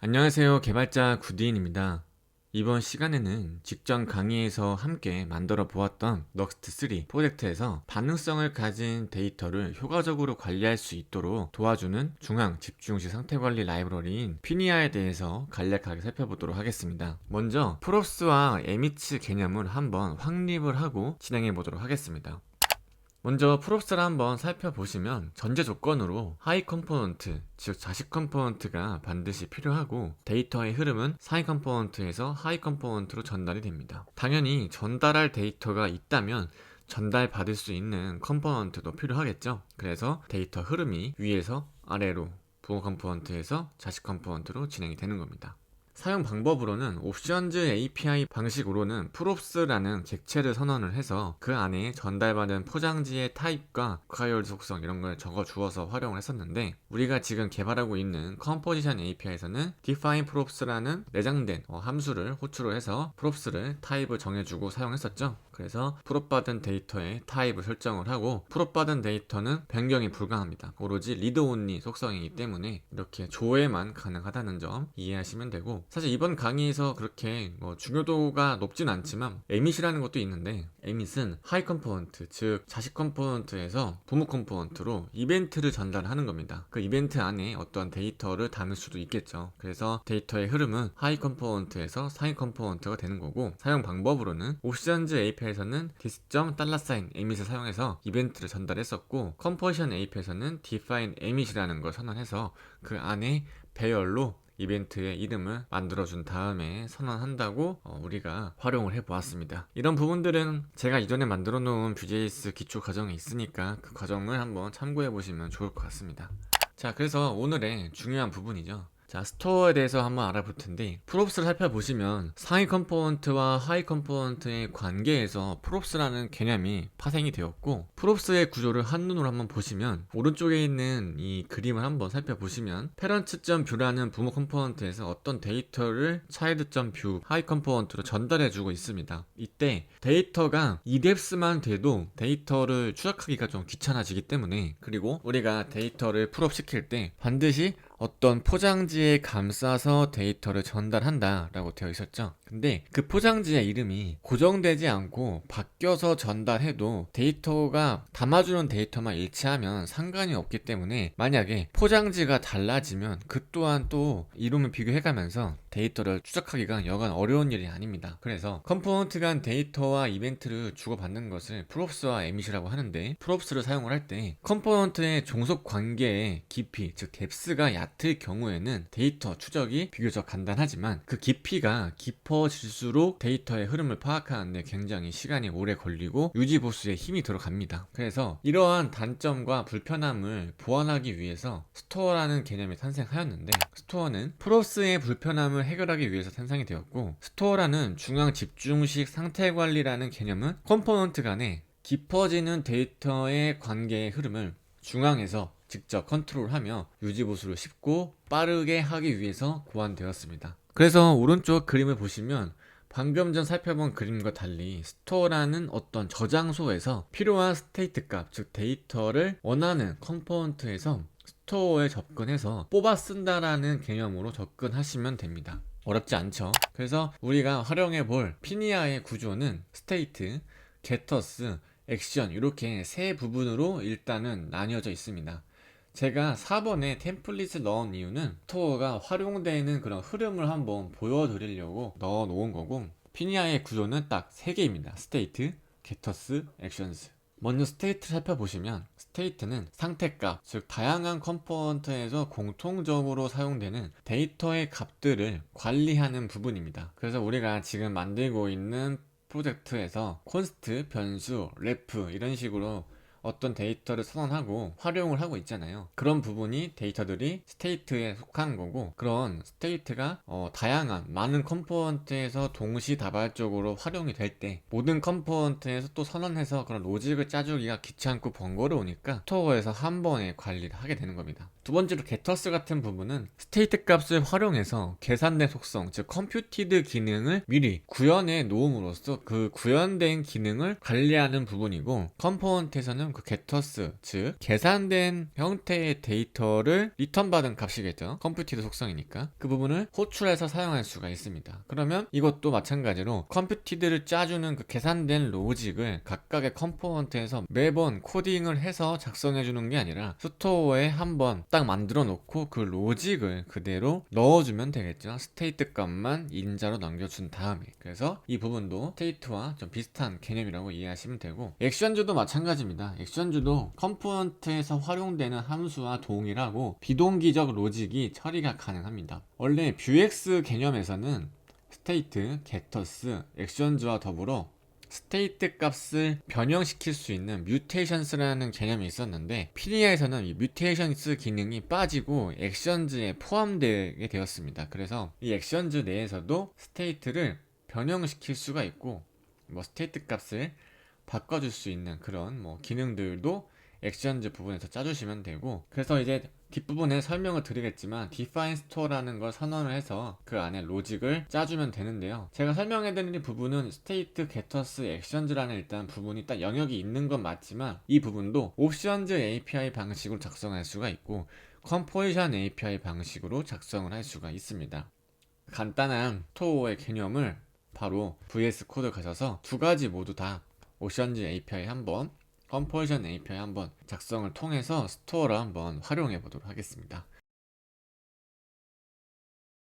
안녕하세요. 개발자 구디인입니다. 이번 시간에는 직전 강의에서 함께 만들어 보았던 넉스트3 프로젝트에서 반응성을 가진 데이터를 효과적으로 관리할 수 있도록 도와주는 중앙 집중식 상태관리 라이브러리인 피니아에 대해서 간략하게 살펴보도록 하겠습니다. 먼저 프롭스와 에미츠 개념을 한번 확립을 하고 진행해 보도록 하겠습니다. 먼저 프롭스를 한번 살펴보시면 전제 조건으로 하이 컴포넌트, 즉 자식 컴포넌트가 반드시 필요하고 데이터의 흐름은 상위 컴포넌트에서 하이 컴포넌트로 전달이 됩니다. 당연히 전달할 데이터가 있다면 전달받을 수 있는 컴포넌트도 필요하겠죠. 그래서 데이터 흐름이 위에서 아래로 부호 컴포넌트에서 자식 컴포넌트로 진행이 되는 겁니다. 사용 방법으로는 옵션즈 API 방식으로는 프롭스라는 객체를 선언을 해서 그 안에 전달받은 포장지의 타입과 required 속성 이런 걸 적어 주어서 활용을 했었는데, 우리가 지금 개발하고 있는 컴포지션 API에서는 define props라는 내장된 함수를 호출을 해서 props를 타입을 정해주고 사용했었죠. 그래서 프롭받은 데이터의 타입을 설정을 하고, 프롭받은 데이터는 변경이 불가합니다. 오로지 리드 온리 속성이기 때문에 이렇게 조회만 가능하다는 점 이해하시면 되고, 사실 이번 강의에서 그렇게 중요도가 높진 않지만 에밋이라는 것도 있는데, 에밋은 하이 컴포넌트, 즉 자식 컴포넌트에서 부모 컴포넌트로 이벤트를 전달하는 겁니다. 그 이벤트 안에 어떤 데이터를 담을 수도 있겠죠. 그래서 데이터의 흐름은 하이 컴포넌트에서 상위 컴포넌트가 되는 거고, 사용 방법으로는 옵션즈 API에서는 $emit을 사용해서 이벤트를 전달했었고, 컴포지션 API에서는 define emit이라는 걸 선언해서 그 안에 배열로 이벤트의 이름을 만들어준 다음에 선언한다고 우리가 활용을 해보았습니다. 이런 부분들은 제가 이전에 만들어 놓은 Vue.js 기초 과정이 있으니까 그 과정을 한번 참고해 보시면 좋을 것 같습니다. 자, 그래서 오늘의 중요한 부분이죠. 자, 스토어에 대해서 한번 알아볼 텐데, 프롭스를 살펴보시면 상위 컴포넌트와 하위 컴포넌트의 관계에서 프롭스라는 개념이 파생이 되었고, 프롭스의 구조를 한눈으로 한번 보시면 오른쪽에 있는 이 그림을 한번 살펴보시면 parent.view라는 부모 컴포넌트에서 어떤 데이터를 child.view 하위 컴포넌트로 전달해주고 있습니다. 이때 데이터가 eDEPS만 돼도 데이터를 추적하기가 좀 귀찮아지기 때문에, 그리고 우리가 데이터를 풀업 시킬 때 반드시 어떤 포장지에 감싸서 데이터를 전달한다 라고 되어 있었죠. 근데 그 포장지의 이름이 고정되지 않고 바뀌어서 전달해도 데이터가 담아주는 데이터만 일치하면 상관이 없기 때문에, 만약에 포장지가 달라지면 그 또한 또 이름을 비교해가면서 데이터를 추적하기가 여간 어려운 일이 아닙니다. 그래서 컴포넌트 간 데이터와 이벤트를 주고받는 것을 프롭스와 에밋이라고 하는데, 프롭스를 사용을 할 때 컴포넌트의 종속 관계의 깊이, 즉 뎁스가 얕을 경우에는 데이터 추적이 비교적 간단하지만, 그 깊이가 깊어질수록 데이터의 흐름을 파악하는데 굉장히 시간이 오래 걸리고 유지보수에 힘이 들어갑니다. 그래서 이러한 단점과 불편함을 보완하기 위해서 스토어라는 개념이 탄생하였는데, 스토어는 프롭스의 불편함을 해결하기 위해서 탄생이 되었고, 스토어라는 중앙 집중식 상태관리라는 개념은 컴포넌트 간에 깊어지는 데이터의 관계의 흐름을 중앙에서 직접 컨트롤하며 유지보수를 쉽고 빠르게 하기 위해서 고안되었습니다. 그래서 오른쪽 그림을 보시면 방금 전 살펴본 그림과 달리 스토어라는 어떤 저장소에서 필요한 스테이트 값, 즉 데이터를 원하는 컴포넌트에서 스토어에 접근해서 뽑아 쓴다라는 개념으로 접근하시면 됩니다. 어렵지 않죠? 그래서 우리가 활용해 볼 피니아의 구조는 스테이트, 게터스, 액션 이렇게 세 부분으로 일단은 나뉘어져 있습니다. 제가 4번에 템플릿을 넣은 이유는 스토어가 활용되는 그런 흐름을 한번 보여드리려고 넣어 놓은 거고, 피니아의 구조는 딱 3개입니다. 스테이트, 게터스, 액션스. 먼저 스테이트를 살펴보시면, 스테이트는 상태값, 즉 다양한 컴포넌트에서 공통적으로 사용되는 데이터의 값들을 관리하는 부분입니다. 그래서 우리가 지금 만들고 있는 프로젝트에서 콘스트, 변수, 레프 이런 식으로 어떤 데이터를 선언하고 활용을 하고 있잖아요. 그런 부분이 데이터들이 스테이트에 속한 거고, 그런 스테이트가 다양한 많은 컴포넌트에서 동시다발적으로 활용이 될 때 모든 컴포넌트에서 또 선언해서 그런 로직을 짜주기가 귀찮고 번거로우니까 스토어에서 한 번에 관리를 하게 되는 겁니다. 두 번째로 게터스 같은 부분은 스테이트 값을 활용해서 계산된 속성, 즉 컴퓨티드 기능을 미리 구현해 놓음으로써 그 구현된 기능을 관리하는 부분이고, 컴포넌트에서는 뭐냐면 그 게터스, 즉 계산된 형태의 데이터를 리턴받은 값이겠죠. 컴퓨티드 속성이니까 그 부분을 호출해서 사용할 수가 있습니다. 그러면 이것도 마찬가지로 컴퓨티드를 짜주는 그 계산된 로직을 각각의 컴포넌트에서 매번 코딩을 해서 작성해 주는 게 아니라 스토어에 한번 딱 만들어 놓고 그 로직을 그대로 넣어주면 되겠죠. 스테이트 값만 인자로 남겨준 다음에. 그래서 이 부분도 스테이트와 좀 비슷한 개념이라고 이해하시면 되고, 액션주도 마찬가지입니다. 액션주도 컴포넌트에서 활용되는 함수와 동일하고 비동기적 로직이 처리가 가능합니다. 원래 뷰엑스 개념에서는 스테이트, 게터스, 액션주와 더불어 스테이트 값을 변형시킬 수 있는 뮤테이션스라는 개념이 있었는데, 피니아에서는 이 뮤테이션스 기능이 빠지고 액션즈에 포함되게 되었습니다. 그래서 이 액션즈 내에서도 스테이트를 변형시킬 수가 있고, 뭐 스테이트 값을 바꿔줄 수 있는 그런 뭐 기능들도 액션즈 부분에서 짜주시면 되고, 그래서 이제 뒷부분에 설명을 드리겠지만 define store라는 걸 선언을 해서 그 안에 로직을 짜주면 되는데요. 제가 설명해드린 부분은 state, getters, actions라는 일단 부분이 딱 영역이 있는 건 맞지만, 이 부분도 options API 방식으로 작성할 수가 있고 composition API 방식으로 작성을 할 수가 있습니다. 간단한 스토어의 개념을 바로 VS 코드 가셔서 두 가지 모두 다 options API 한번, 컴포지션 API 한번 작성을 통해서 스토어를 한번 활용해 보도록 하겠습니다.